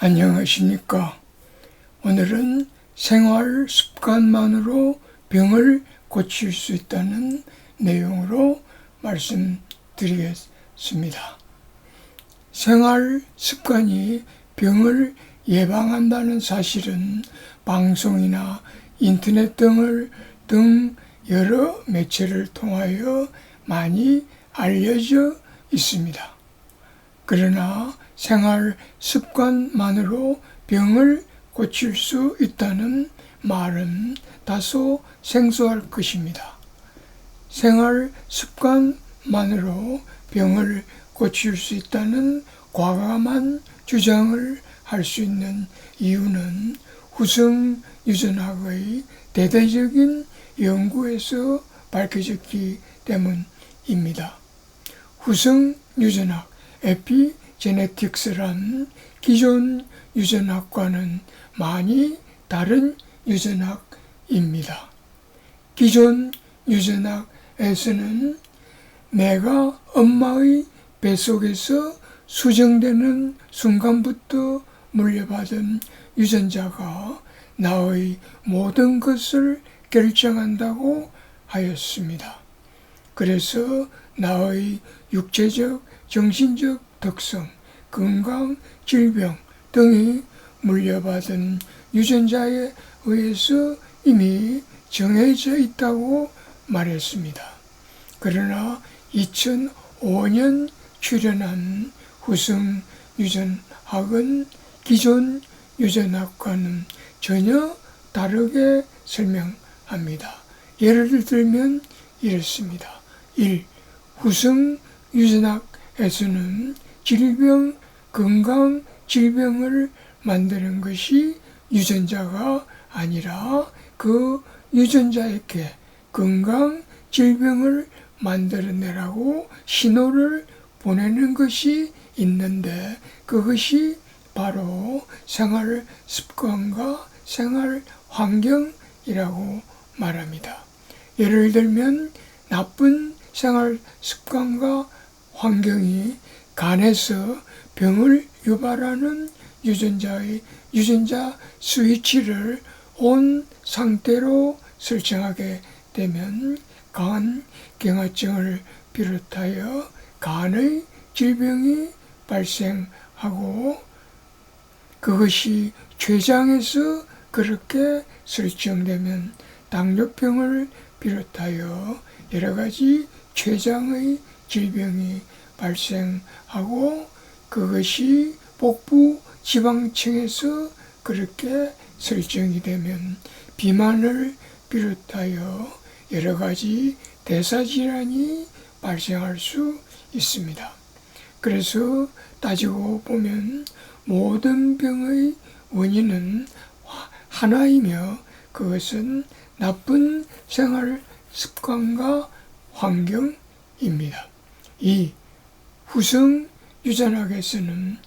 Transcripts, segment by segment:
안녕하십니까. 오늘은 생활 습관만으로 병을 고칠 수 있다는 내용으로 말씀드리겠습니다. 생활 습관이 병을 예방한다는 사실은 방송이나 인터넷 등 여러 매체를 통하여 많이 알려져 있습니다. 그러나 생활 습관만으로 병을 고칠 수 있다는 말은 다소 생소할 것입니다. 생활 습관만으로 병을 고칠 수 있다는 과감한 주장을 할 수 있는 이유는 후성유전학의 대대적인 연구에서 밝혀졌기 때문입니다. 후성유전학 에피제네틱스란 기존 유전학과는 많이 다른 유전학입니다. 기존 유전학에서는 내가 엄마의 뱃속에서 수정되는 순간부터 물려받은 유전자가 나의 모든 것을 결정한다고 하였습니다. 그래서 나의 육체적, 정신적 특성, 건강, 질병 등이 물려받은 유전자에 의해서 이미 정해져 있다고 말했습니다. 그러나 2005년 출현한 후성 유전학은 기존 유전학과는 전혀 다르게 설명합니다. 예를 들면 이렇습니다. 1. 후성 유전학에서는 질병, 건강, 질병을 만드는 것이 유전자가 아니라 그 유전자에게 건강, 질병을 만들어내라고 신호를 보내는 것이 있는데 그것이 바로 생활 습관과 생활 환경이라고 말합니다. 예를 들면 나쁜 생활 습관과 환경이 간에서 병을 유발하는 유전자 스위치를 온 상태로 설정하게 되면 간 경화증을 비롯하여 간의 질병이 발생하고 그것이 췌장에서 그렇게 설정되면 당뇨병을 비롯하여 여러 가지 췌장의 질병이 발생하고 그것이 복부 지방층에서 그렇게 설정이 되면 비만을 비롯하여 여러 가지 대사질환이 발생할 수 있습니다. 그래서 따지고 보면 모든 병의 원인은 하나이며 그것은 나쁜 생활 습관과 환경입니다. 2. 후성 유전학에서는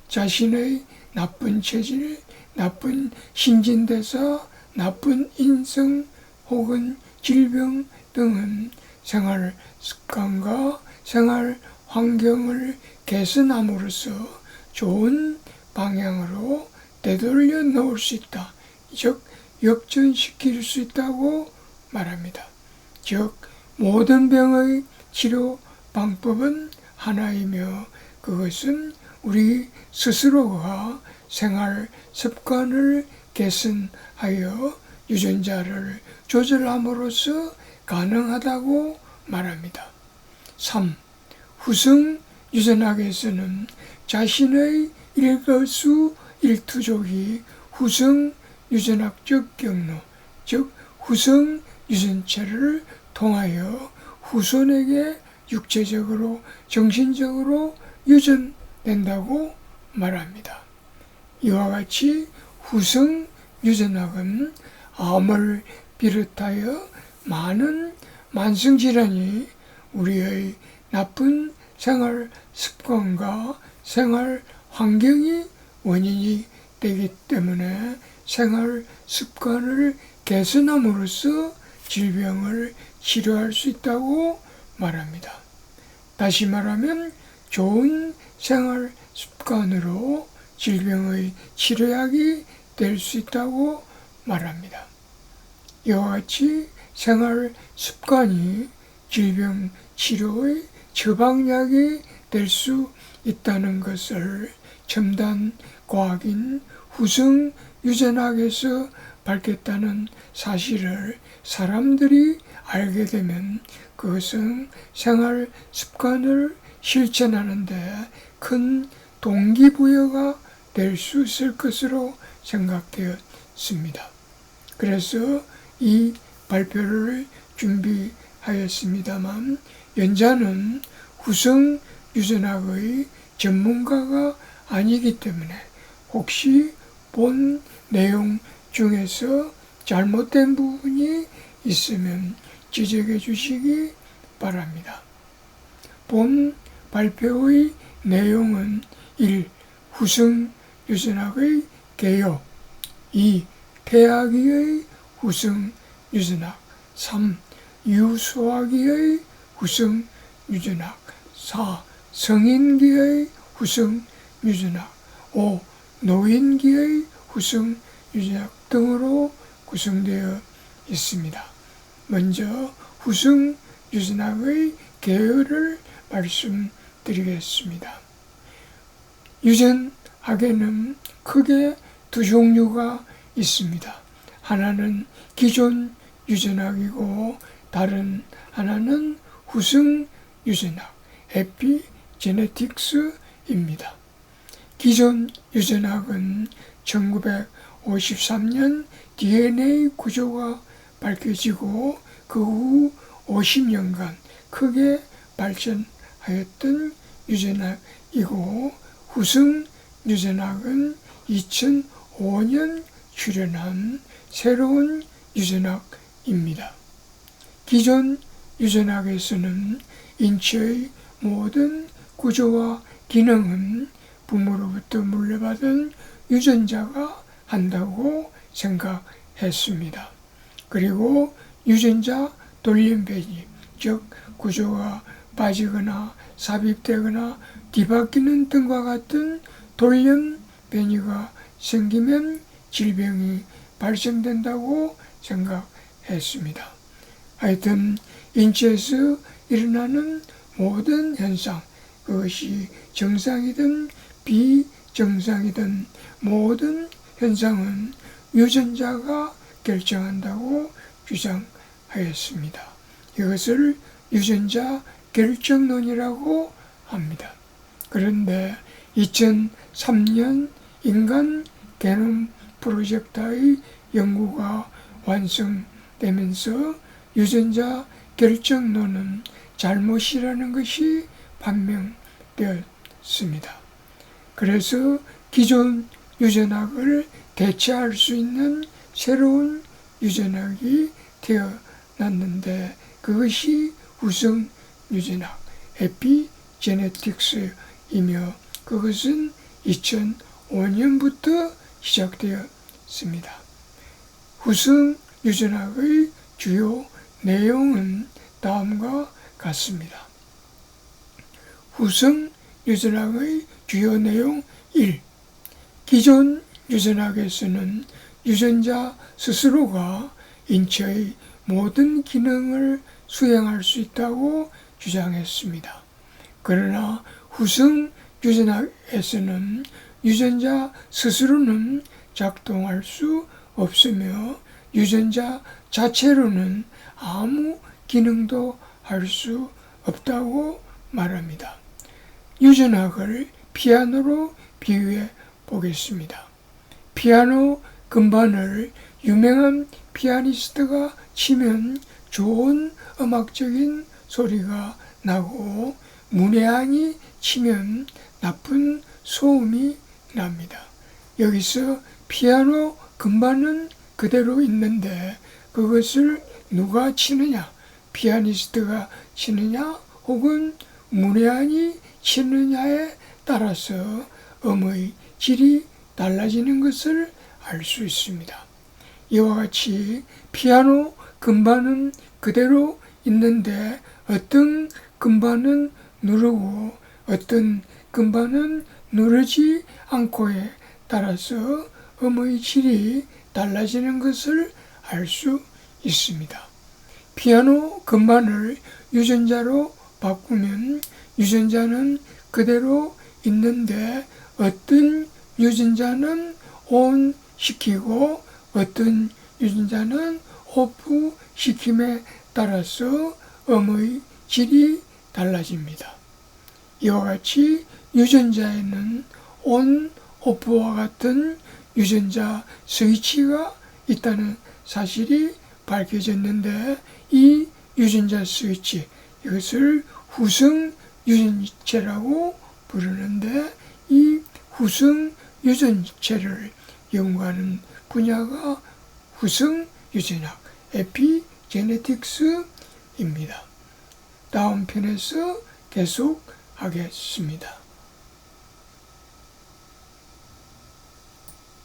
자신의 나쁜 체질, 나쁜 신진대사, 나쁜 인성 혹은 질병 등은 생활 습관과 생활 환경을 개선함으로써 좋은 방향으로 되돌려 놓을 수 있다. 즉 역전시킬 수 있다고 말합니다. 즉 모든 병의 치료 방법은 하나이며 그것은 우리 스스로가 생활 습관을 개선하여 유전자를 조절함으로써 가능하다고 말합니다. 3. 후성 유전학에서는 자신의 일거수일투족이 후성 유전학적 경로, 즉 후성 유전체를 통하여 후손에게 육체적으로, 정신적으로 유전된다고 말합니다. 이와 같이 후성 유전학은 암을 비롯하여 많은 만성질환이 우리의 나쁜 생활 습관과 생활 환경이 원인이 되기 때문에 생활 습관을 개선함으로써 질병을 치료할 수 있다고 말합니다. 다시 말하면 좋은 생활 습관으로 질병의 치료약이 될 수 있다고 말합니다. 이와 같이 생활 습관이 질병 치료의 처방약이 될 수 있다는 것을 첨단 과학인 후성 유전학에서 밝혔다는 사실을 사람들이 알게 되면 그것은 생활 습관을 실천하는 데 큰 동기부여가 될 수 있을 것으로 생각되었습니다. 그래서 이 발표를 준비하였습니다만 연자는 후성 유전학의 전문가가 아니기 때문에 혹시 본 내용 중에서 잘못된 부분이 있으면 지적해 주시기 바랍니다. 본 발표의 내용은 1. 후성 유전학의 개요 2. 태아기의 후성 유전학 3. 유소아기의 후성 유전학 4. 성인기의 후성 유전학 5. 노인기의 후성 유전학 등으로 구성되어 있습니다. 먼저 후성 유전학의 개요를 말씀드리겠습니다. 유전학에는 크게 두 종류가 있습니다. 하나는 기존 유전학이고 다른 하나는 후성 유전학, 에피제네틱스입니다. 기존 유전학은 1953년 DNA 구조가 밝혀지고 그 후 50년간 크게 발전하였던 유전학이고 후성 유전학은 2005년 출현한 새로운 유전학입니다. 기존 유전학에서는 인체의 모든 구조와 기능은 부모로부터 물려받은 유전자가 한다고 생각했습니다. 그리고 유전자 돌림변이, 즉 구조가 빠지거나 삽입되거나 뒤바뀌는 등과 같은 돌연 변이가 생기면 질병이 발생된다고 생각했습니다. 하여튼 인체에서 일어나는 모든 현상, 그것이 정상이든 비정상이든 모든 현상은 유전자가 결정한다고 주장하였습니다. 이것을 유전자 결정론이라고 합니다. 그런데 2003년 인간 게놈 프로젝트의 연구가 완성되면서 유전자 결정론은 잘못이라는 것이 판명되었습니다. 그래서 기존 유전학을 대체할 수 있는 새로운 유전학이 태어났는데 그것이 후성 유전학, 에피제네틱스이며 그것은 2005년부터 시작되었습니다. 후성 유전학의 주요 내용은 다음과 같습니다. 후성 유전학의 주요 내용 1. 기존 유전학에서는 유전자 스스로가 인체의 모든 기능을 수행할 수 있다고 주장했습니다. 그러나 후성 유전학에서는 유전자 스스로는 작동할 수 없으며 유전자 자체로는 아무 기능도 할 수 없다고 말합니다. 유전학을 피아노로 비유해 보겠습니다. 피아노 건반을 유명한 피아니스트가 치면 좋은 음악적인 소리가 나고 문외한이 치면 나쁜 소음이 납니다. 여기서 피아노 건반은 그대로 있는데 그것을 누가 치느냐, 피아니스트가 치느냐 혹은 문외한이 치느냐에 따라서 음의 질이 달라지는 것을 알 수 있습니다. 이와 같이 피아노 건반은 그대로 있는데 어떤 건반은 누르고 어떤 건반은 누르지 않고에 따라서 음의 질이 달라지는 것을 알 수 있습니다. 피아노 건반을 유전자로 바꾸면 유전자는 그대로 있는데 어떤 유전자는 ON 시키고 어떤 유전자는 OFF 시킴에 따라서 음의 질이 달라집니다. 이와 같이 유전자에는 ON, OFF와 같은 유전자 스위치가 있다는 사실이 밝혀졌는데 이 유전자 스위치, 이것을 후성 유전체라고 부르는데 이 후성 유전체를 연구하는 분야가 후성 유전학, 에피제네틱스입니다. 다음 편에서 계속하겠습니다.